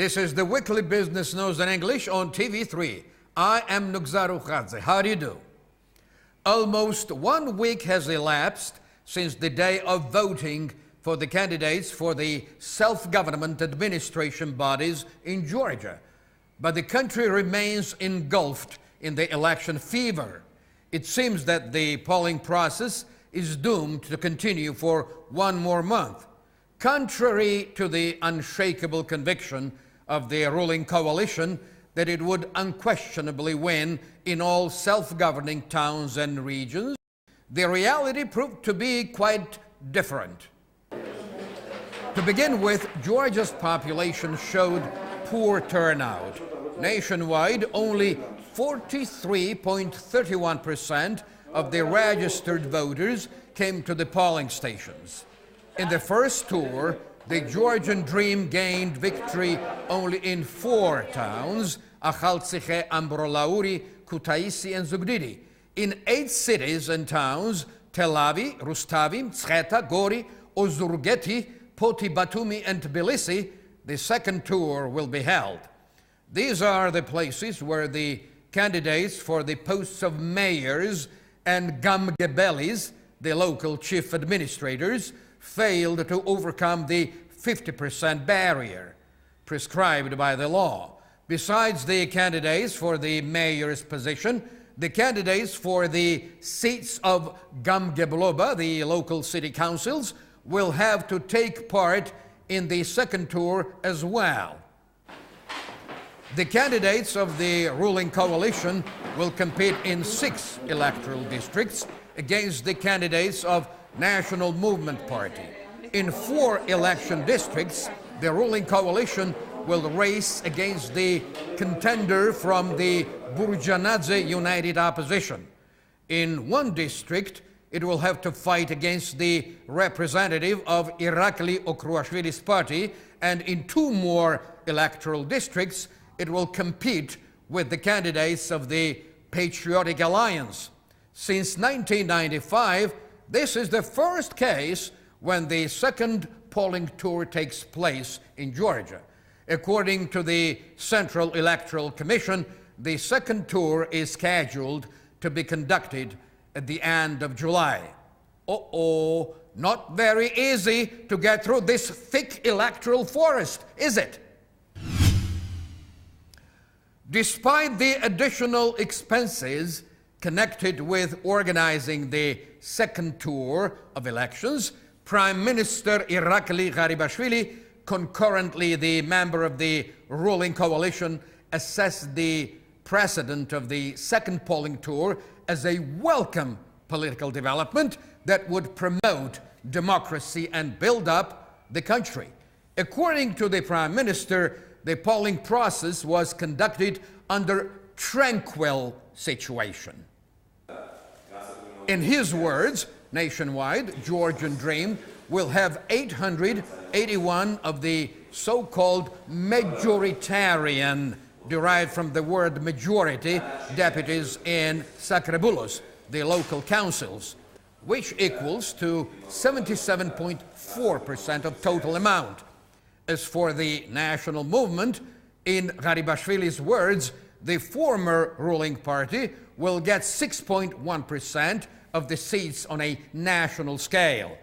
This is the weekly business news in English on TV3. I am Nugzaru Khadze. How do you do? Almost 1 week has elapsed since the day of voting for the candidates for the self-government administration bodies in Georgia. But the country remains engulfed in the election fever. It seems that the polling process is doomed to continue for 1 more month. Contrary to the unshakable conviction of the ruling coalition that it would unquestionably win in all self-governing towns and regions, the reality proved to be quite different. To begin with, Georgia's population showed poor turnout. Nationwide, only 43.31% of the registered voters came to the polling stations. In the first tour, the Georgian Dream gained victory only in 4 towns: Akhaltsikhe, Ambrolauri, Kutaisi, and Zugdidi. In 8 cities and towns: Tel Aviv, Rustavim, Tsketa, Gori, Ozurgeti, Poti, Batumi, and Tbilisi, the second tour will be held. These are the places where the candidates for the posts of mayors and gamgebelis, the local chief administrators, failed to overcome the 50% barrier prescribed by the law. Besides the candidates for the mayor's position, the candidates for the seats of Gamgebloba, the local city councils, will have to take part in the second tour as well. The candidates of the ruling coalition will compete in 6 electoral districts against the candidates of National Movement Party. In 4 election districts, the ruling coalition will race against the contender from the Burjanadze United Opposition. In 1 district, it will have to fight against the representative of Irakli Okruashvili's party, and in 2 more electoral districts, it will compete with the candidates of the Patriotic Alliance. Since 1995, this is the first case when the second polling tour takes place in Georgia. According to the Central Electoral Commission, the second tour is scheduled to be conducted at the end of July. Not very easy to get through this thick electoral forest, is it? Despite the additional expenses connected with organizing the second tour of elections, Prime Minister Irakli Garibashvili, concurrently the member of the ruling coalition, assessed the precedent of the second polling tour as a welcome political development that would promote democracy and build up the country. According to the Prime Minister, the polling process was conducted under tranquil situation. In his words, nationwide, Georgian Dream will have 881 of the so-called majoritarian, derived from the word majority, deputies in Sacrebulos, the local councils, which equals to 77.4% of total amount. As for the national movement, in Garibashvili's words, the former ruling party will get 6.1% of the seats on a national scale.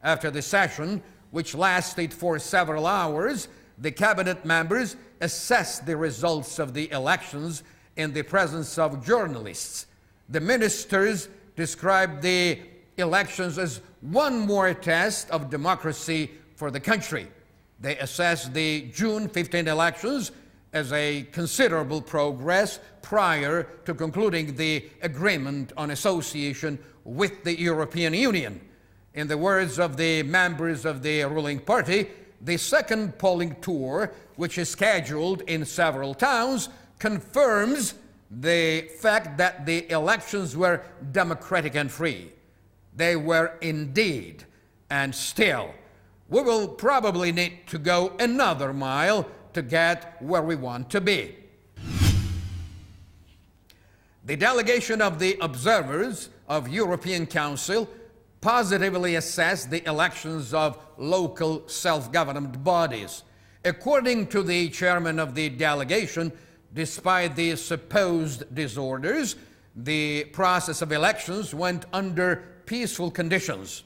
After the session, which lasted for several hours, the cabinet members assessed the results of the elections in the presence of journalists. The ministers described the elections as 1 more test of democracy for the country. They assessed the June 15 elections as a considerable progress prior to concluding the agreement on association with the European Union. In the words of the members of the ruling party, the second polling tour, which is scheduled in several towns, confirms the fact that the elections were democratic and free. They were indeed, and still, we will probably need to go another mile to get where we want to be. The delegation of the observers of European Council positively assessed the elections of local self-government bodies. According to the chairman of the delegation, despite the supposed disorders, the process of elections went under peaceful conditions.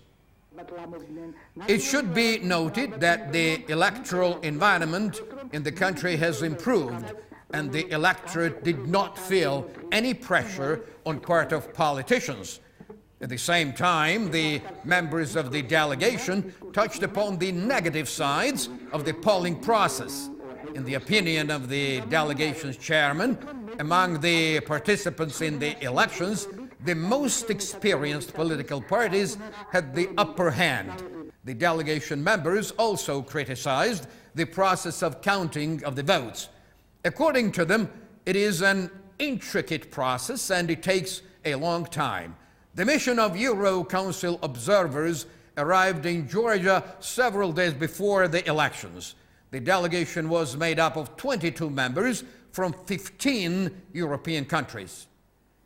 It should be noted that the electoral environment in the country has improved, and the electorate did not feel any pressure on part of politicians. At the same time, the members of the delegation touched upon the negative sides of the polling process. In the opinion of the delegation's chairman, among the participants in the elections, the most experienced political parties had the upper hand. The delegation members also criticized the process of counting of the votes. According to them, it is an intricate process and it takes a long time. The mission of Euro Council observers arrived in Georgia several days before the elections. The delegation was made up of 22 members from 15 European countries.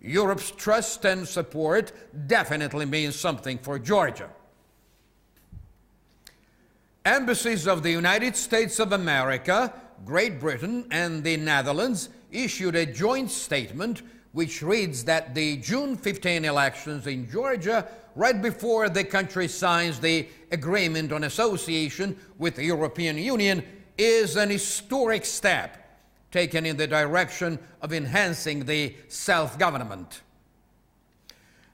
Europe's trust and support definitely means something for Georgia. Embassies of the United States of America, Great Britain, and the Netherlands issued a joint statement which reads that the June 15 elections in Georgia, right before the country signs the agreement on association with the European Union, is an historic step taken in the direction of enhancing the self-government.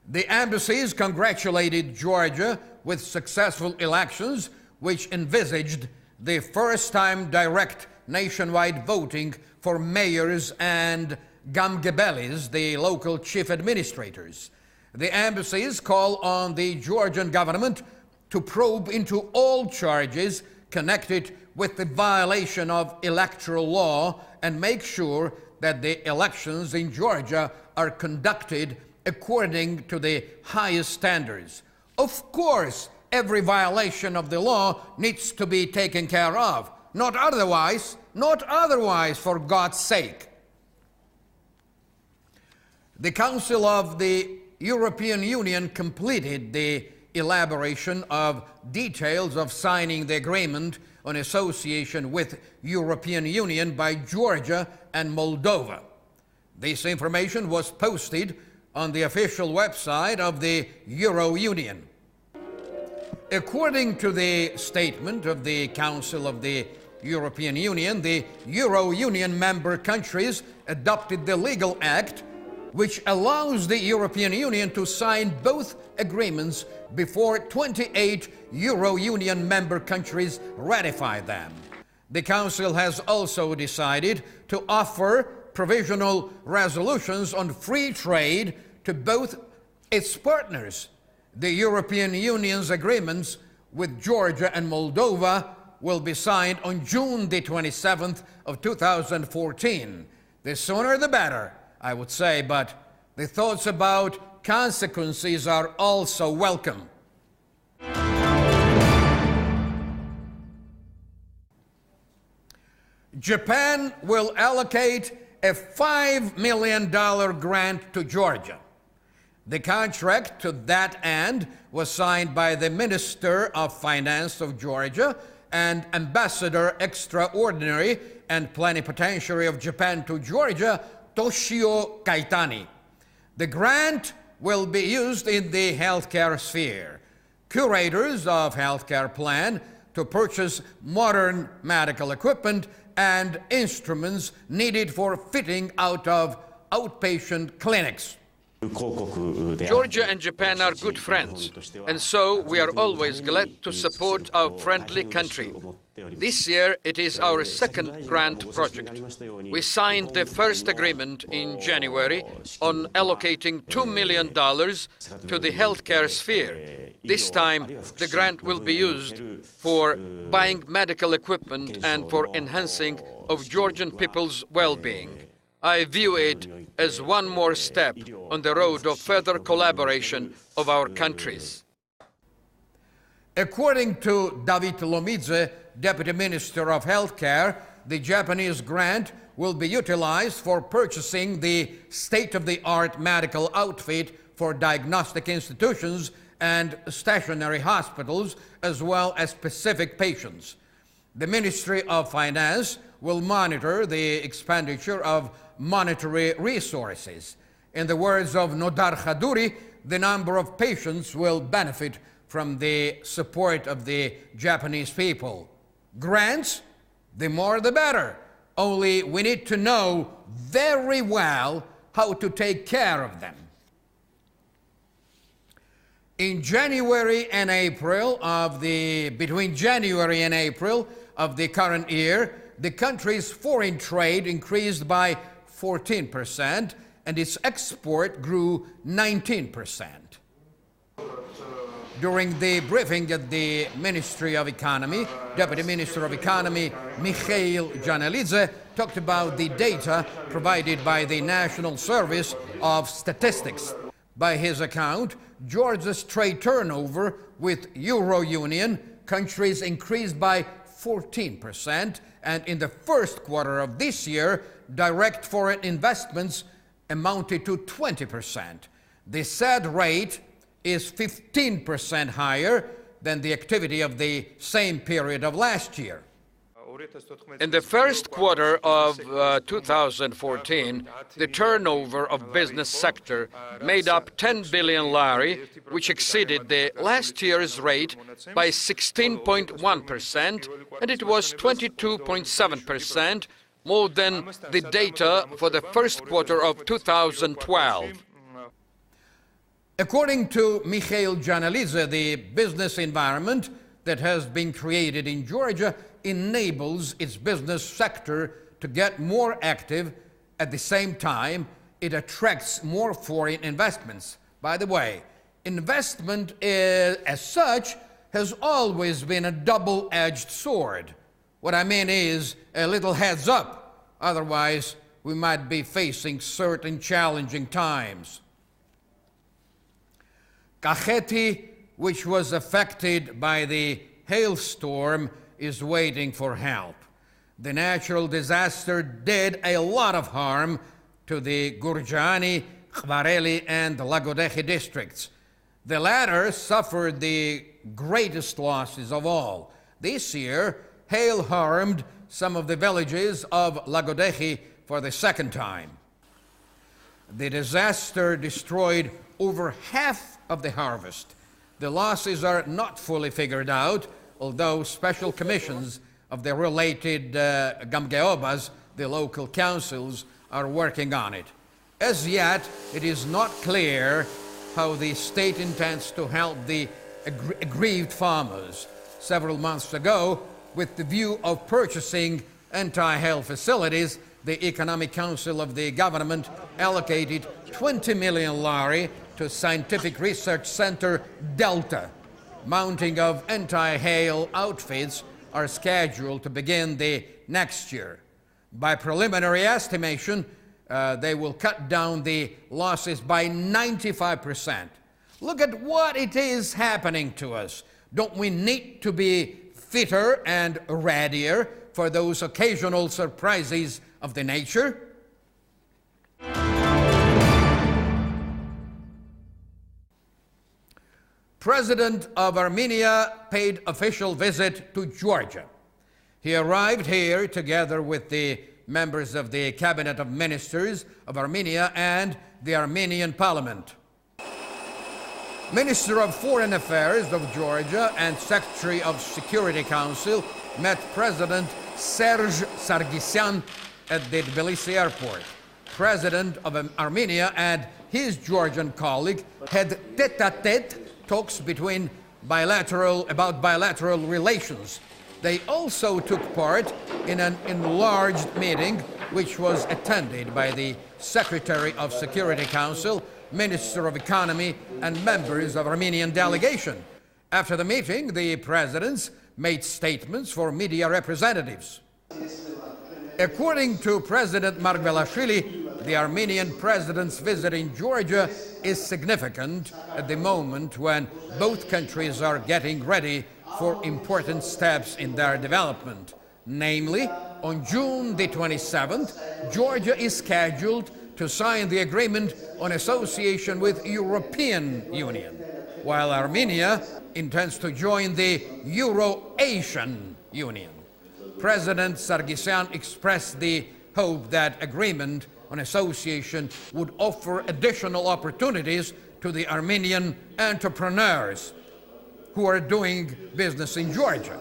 The embassies congratulated Georgia with successful elections, which envisaged the first-time direct nationwide voting for mayors and gamgebelis, the local chief administrators. The embassies call on the Georgian government to probe into all charges connected with the violation of electoral law and make sure that the elections in Georgia are conducted according to the highest standards. Of course, every violation of the law needs to be taken care of. Not otherwise, for God's sake. The Council of the European Union completed the elaboration of details of signing the agreement on association with European Union by Georgia and Moldova. This information was posted on the official website of the Euro Union. According to the statement of the Council of the European Union, the Euro Union member countries adopted the legal act which allows the European Union to sign both agreements before 28 Euro Union member countries ratify them. The Council has also decided to offer provisional resolutions on free trade to both its partners. The European Union's agreements with Georgia and Moldova will be signed on June the 27th of 2014. The sooner the better, I would say, but the thoughts about consequences are also welcome. Japan will allocate a $5 million grant to Georgia. The contract to that end was signed by the Minister of Finance of Georgia and Ambassador Extraordinary and Plenipotentiary of Japan to Georgia, Toshio Kaitani. The grant will be used in the healthcare sphere. Curators of healthcare plan to purchase modern medical equipment and instruments needed for fitting out of outpatient clinics. Georgia and Japan are good friends, and so we are always glad to support our friendly country. This year it is our second grant project. We signed the first agreement in January on allocating $2 million to the healthcare sphere. This time the grant will be used for buying medical equipment and for enhancing of Georgian people's well-being. I view it as one more step on the road of further collaboration of our countries. According to David Lomidze, Deputy Minister of Healthcare, the Japanese grant will be utilized for purchasing the state-of-the-art medical outfit for diagnostic institutions and stationary hospitals, as well as specific patients. The Ministry of Finance will monitor the expenditure of monetary resources. In the words of Nodar Khadouri, the number of patients will benefit from the support of the Japanese people. Grants, the more the better. Only we need to know very well how to take care of them. Between January and April of the current year, the country's foreign trade increased by 14% and its export grew 19%. During the briefing at the Ministry of Economy, Deputy Minister of Economy Mikhail Janelidze talked about the data provided by the National Service of Statistics. By his account, Georgia's trade turnover with Euro Union countries increased by 14%, and in the first quarter of this year, direct foreign investments amounted to 20%. The said rate is 15% higher than the activity of the same period of last year. In the first quarter of 2014, the turnover of business sector made up 10 billion lari, which exceeded the last year's rate by 16.1%, and it was 22.7% more than the data for the first quarter of 2012. According to Mikhail Janelidze, the business environment that has been created in Georgia enables its business sector to get more active. At the same time, it attracts more foreign investments. By the way, investment as such has always been a double-edged sword. What I mean is a little heads up, otherwise we might be facing certain challenging times. Kakheti, which was affected by the hailstorm, is waiting for help. The natural disaster did a lot of harm to the Gurjani, Khvareli, and Lagodehi districts. The latter suffered the greatest losses of all. This year, hail harmed some of the villages of Lagodehi for the second time. The disaster destroyed over half of the harvest. The losses are not fully figured out, although special commissions of the related Gamgeobas, the local councils, are working on it. As yet, it is not clear how the state intends to help the aggrieved farmers. Several months ago, with the view of purchasing anti-hail facilities, the Economic Council of the government allocated 20 million lari to Scientific Research Center Delta. Mounting of anti-hail outfits are scheduled to begin the next year. By preliminary estimation, they will cut down the losses by 95%. Look at what it is happening to us. Don't we need to be fitter and readier for those occasional surprises of the nature? President of Armenia paid official visit to Georgia. He arrived here together with the members of the Cabinet of Ministers of Armenia and the Armenian Parliament. Minister of Foreign Affairs of Georgia and Secretary of Security Council met President Serge Sargsyan at the Tbilisi airport. President of Armenia and his Georgian colleague had tete-a-tete talks about bilateral relations. They also took part in an enlarged meeting which was attended by the Secretary of Security Council, Minister of Economy, and members of Armenian delegation. After the meeting, the presidents made statements for media representatives. According to President Margvelashvili, the Armenian president's visit in Georgia is significant at the moment when both countries are getting ready for important steps in their development. Namely, on June the 27th, Georgia is scheduled to sign the agreement on association with European Union, while Armenia intends to join the Euro-Asian Union. President Sargsyan expressed the hope that agreement on association would offer additional opportunities to the Armenian entrepreneurs who are doing business in Georgia.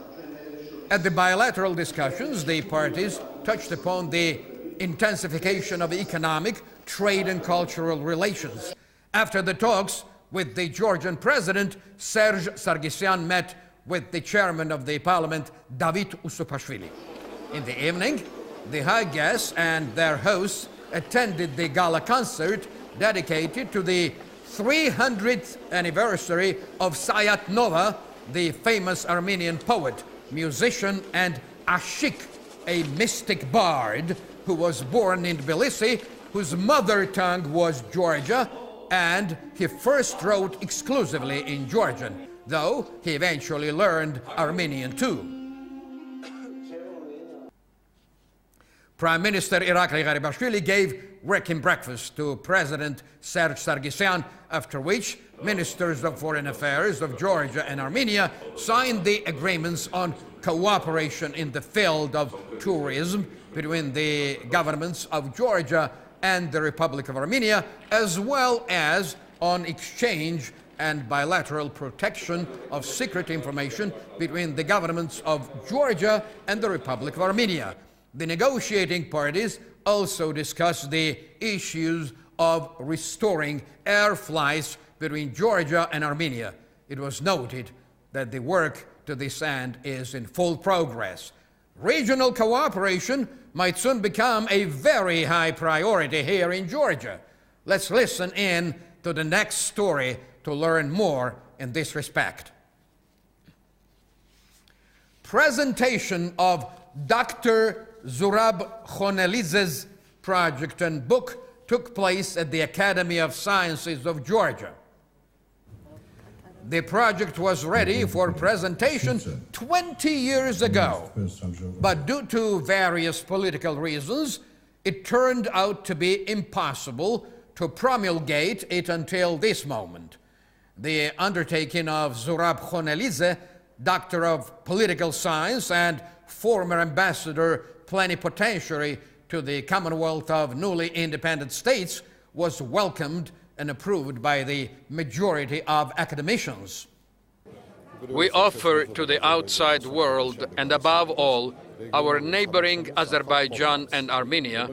At the bilateral discussions, the parties touched upon the intensification of economic, trade, and cultural relations. After the talks with the Georgian president, Serge Sargsyan met with the chairman of the parliament, David Usupashvili. In the evening, the high guests and their hosts attended the gala concert dedicated to the 300th anniversary of Sayat Nova, the famous Armenian poet, musician, and ashik, a mystic bard who was born in Tbilisi, whose mother tongue was Georgia, and he first wrote exclusively in Georgian, though he eventually learned Armenian too. Prime Minister Irakli Garibashvili gave welcome breakfast to President Serge Sargsyan, after which ministers of foreign affairs of Georgia and Armenia signed the agreements on cooperation in the field of tourism between the governments of Georgia and the Republic of Armenia, as well as on exchange and bilateral protection of secret information between the governments of Georgia and the Republic of Armenia. The negotiating parties also discussed the issues of restoring air flights between Georgia and Armenia. It was noted that the work to this end is in full progress. Regional cooperation might soon become a very high priority here in Georgia. Let's listen in to the next story to learn more in this respect. Presentation of Dr. Zurab Khonelidze's project and book took place at the Academy of Sciences of Georgia. The project was ready for presentation 20 years ago, but due to various political reasons, it turned out to be impossible to promulgate it until this moment. The undertaking of Zurab Khonelidze, Doctor of Political Science and former ambassador plenipotentiary to the Commonwealth of newly independent states, was welcomed and approved by the majority of academicians. We offer to the outside world, and above all, our neighboring Azerbaijan and Armenia,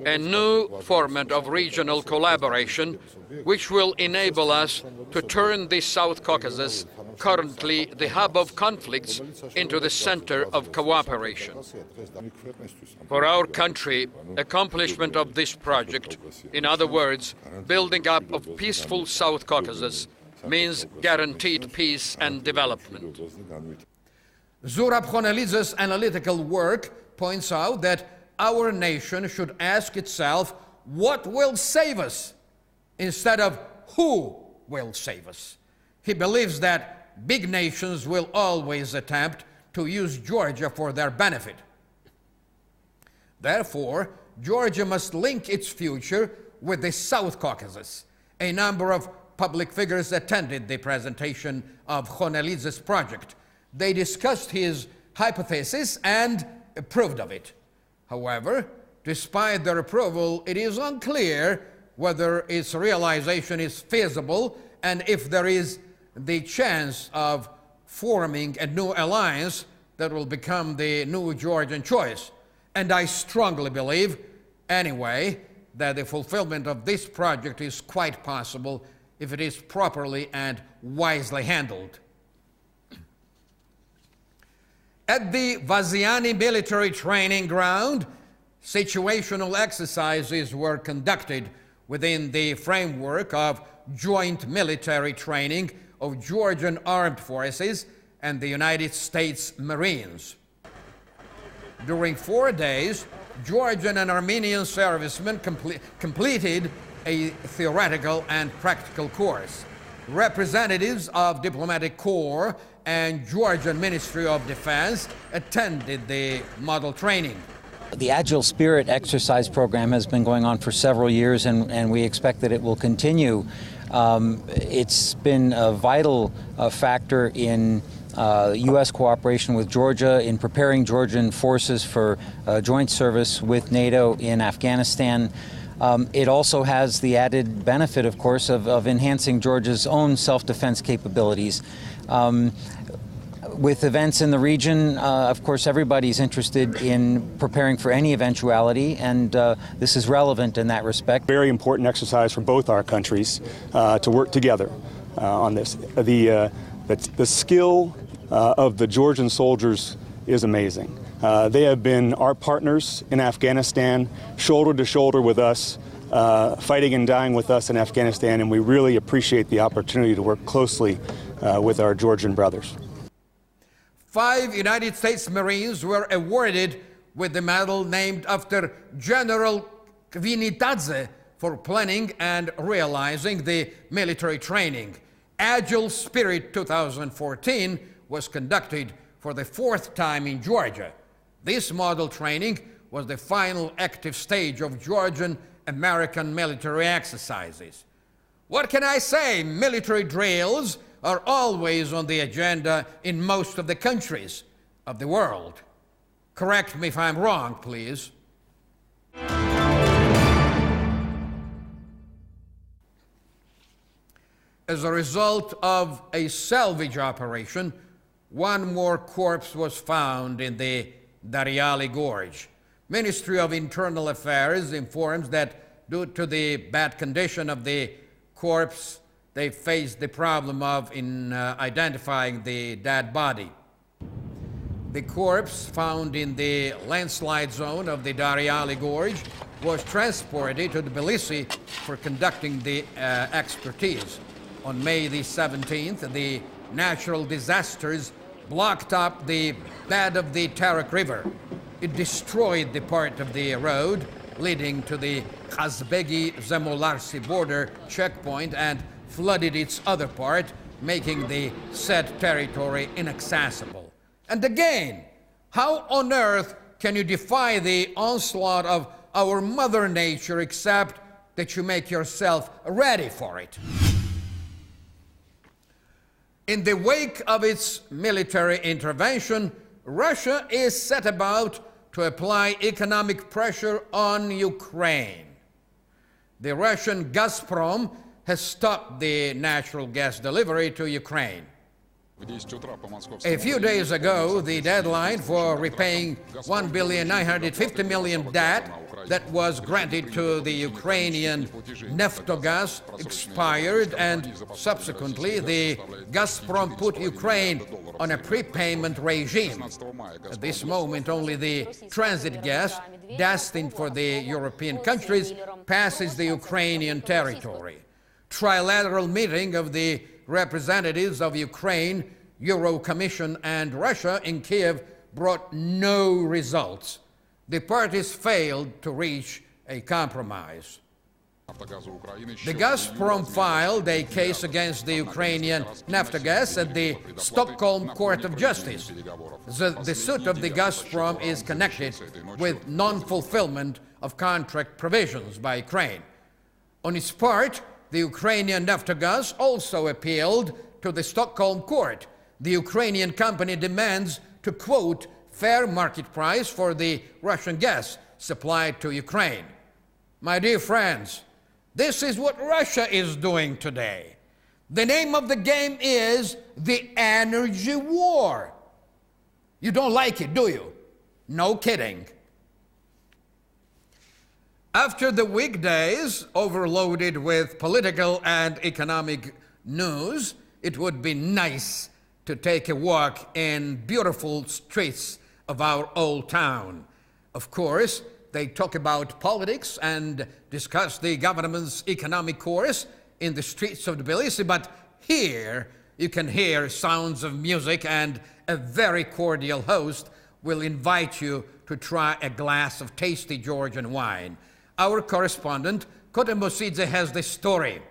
a new format of regional collaboration which will enable us to turn the South Caucasus, currently the hub of conflicts, into the center of cooperation. For our country, accomplishment of this project, in other words, building up of peaceful South Caucasus, means guaranteed peace and development. Zurab Khonelidze's analytical work points out that our nation should ask itself, what will save us, instead of who will save us. He believes that big nations will always attempt to use Georgia for their benefit. Therefore, Georgia must link its future with the South Caucasus. A number of public figures attended the presentation of Khonelidze's project. They discussed his hypothesis and approved of it. However, despite their approval, it is unclear whether its realization is feasible and if there is the chance of forming a new alliance that will become the new Georgian choice. And I strongly believe, anyway, that the fulfillment of this project is quite possible if it is properly and wisely handled. At the Vaziani military training ground, situational exercises were conducted within the framework of joint military training of Georgian Armed Forces and the United States Marines. During 4 days, Georgian and Armenian servicemen completed a theoretical and practical course. Representatives of Diplomatic Corps and Georgian Ministry of Defense attended the model training. The Agile Spirit exercise program has been going on for several years, and we expect that it will continue. It's been a vital factor in U.S. cooperation with Georgia in preparing Georgian forces for joint service with NATO in Afghanistan. It also has the added benefit, of course, of enhancing Georgia's own self-defense capabilities. With events in the region, of course, everybody's interested in preparing for any eventuality, and this is relevant in that respect. Very important exercise for both our countries to work together on this. The skill of the Georgian soldiers is amazing. They have been our partners in Afghanistan, shoulder to shoulder with us, fighting and dying with us in Afghanistan, and we really appreciate the opportunity to work closely with our Georgian brothers. 5 United States Marines were awarded with the medal named after General Kvinitadze for planning and realizing the military training. Agile Spirit 2014 was conducted for the 4th time in Georgia. This model training was the final active stage of Georgian-American military exercises. What can I say? Military drills are always on the agenda in most of the countries of the world. Correct me if I'm wrong, please. As a result of a salvage operation, one more corpse was found in the Dariali Gorge. Ministry of Internal Affairs informs that due to the bad condition of the corpse, they faced the problem of identifying the dead body. The corpse found in the landslide zone of the Dariali Gorge was transported to Tbilisi for conducting the expertise. On May the 17th, the natural disasters blocked up the bed of the Terek River. It destroyed the part of the road leading to the Kazbegi-Zemolarsi border checkpoint and flooded its other part, making the said territory inaccessible. And again, how on earth can you defy the onslaught of our Mother Nature except that you make yourself ready for it? In the wake of its military intervention, Russia is set about to apply economic pressure on Ukraine. The Russian Gazprom has stopped the natural gas delivery to Ukraine. A few days ago, the deadline for repaying $1,950,000,000 debt that was granted to the Ukrainian Naftogaz expired, and subsequently the Gazprom put Ukraine on a prepayment regime. At this moment, only the transit gas destined for the European countries passes the Ukrainian territory. Trilateral meeting of the representatives of Ukraine, Euro Commission, and Russia in Kiev brought no results. The parties failed to reach a compromise. The Gazprom filed a case against the Ukrainian Naftogaz at the Stockholm Court of Justice. The suit of the Gazprom is connected with non-fulfillment of contract provisions by Ukraine. On its part, the Ukrainian Naftogaz also appealed to the Stockholm court. The Ukrainian company demands to quote fair market price for the Russian gas supplied to Ukraine. My dear friends, this is what Russia is doing today. The name of the game is the energy war. You don't like it, do you? No kidding. After the weekdays overloaded with political and economic news, it would be nice to take a walk in beautiful streets of our old town. Of course, they talk about politics and discuss the government's economic course in the streets of Tbilisi, but here you can hear sounds of music, and a very cordial host will invite you to try a glass of tasty Georgian wine. Our correspondent, Kote Mosidze, has the story.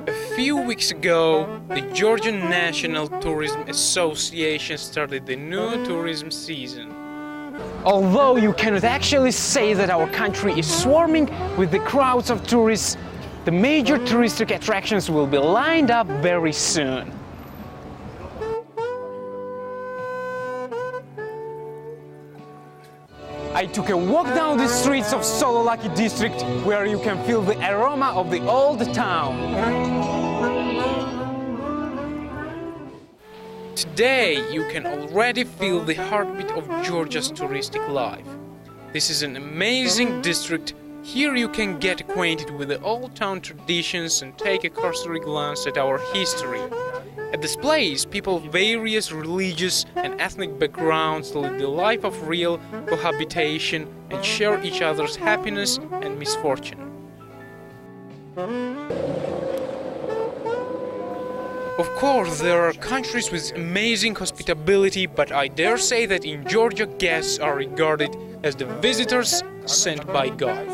A few weeks ago, the Georgian National Tourism Association started the new tourism season. Although you cannot actually say that our country is swarming with the crowds of tourists, the major touristic attractions will be lined up very soon. I took a walk down the streets of Sololaki district, where you can feel the aroma of the old town. Today, you can already feel the heartbeat of Georgia's touristic life. This is an amazing district. Here you can get acquainted with the old town traditions and take a cursory glance at our history. At this place, people of various religious and ethnic backgrounds live the life of real cohabitation and share each other's happiness and misfortune. Of course, there are countries with amazing hospitality, but I dare say that in Georgia, guests are regarded as the visitors sent by God.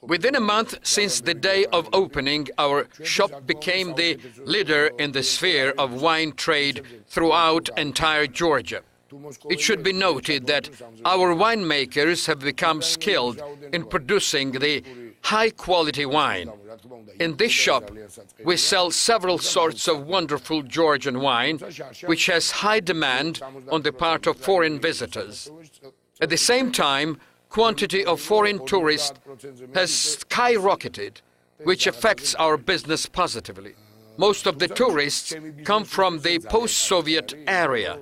Within a month since the day of opening, our shop became the leader in the sphere of wine trade throughout entire Georgia. It should be noted that our winemakers have become skilled in producing the high-quality wine. In this shop, we sell several sorts of wonderful Georgian wine, which has high demand on the part of foreign visitors. At the same time, quantity of foreign tourists has skyrocketed, which affects our business positively. Most of the tourists come from the post-Soviet area.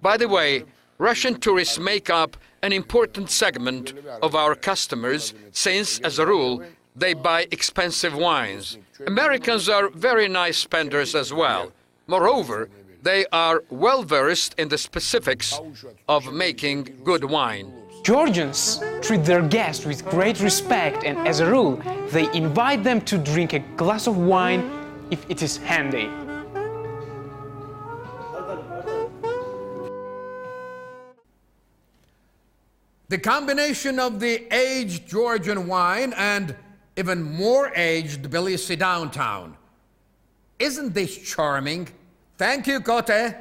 By the way, Russian tourists make up an important segment of our customers since, as a rule, they buy expensive wines. Americans are very nice spenders as well. Moreover, they are well versed in the specifics of making good wine. Georgians treat their guests with great respect, and as a rule, they invite them to drink a glass of wine if it is handy. The combination of the aged Georgian wine and even more aged Tbilisi downtown. Isn't this charming? Thank you, Kote.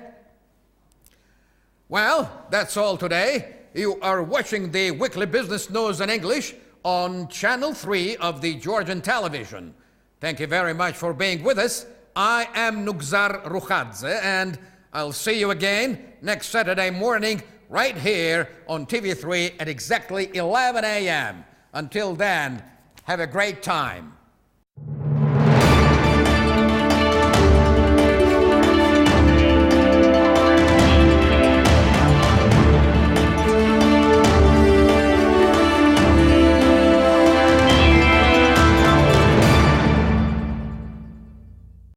Well, that's all today. You are watching the weekly business news in English on Channel 3 of the Georgian television. Thank you very much for being with us. I am Nugzar Rukhadze, and I'll see you again next Saturday morning right here on TV3 at exactly 11 a.m. Until then, have a great time.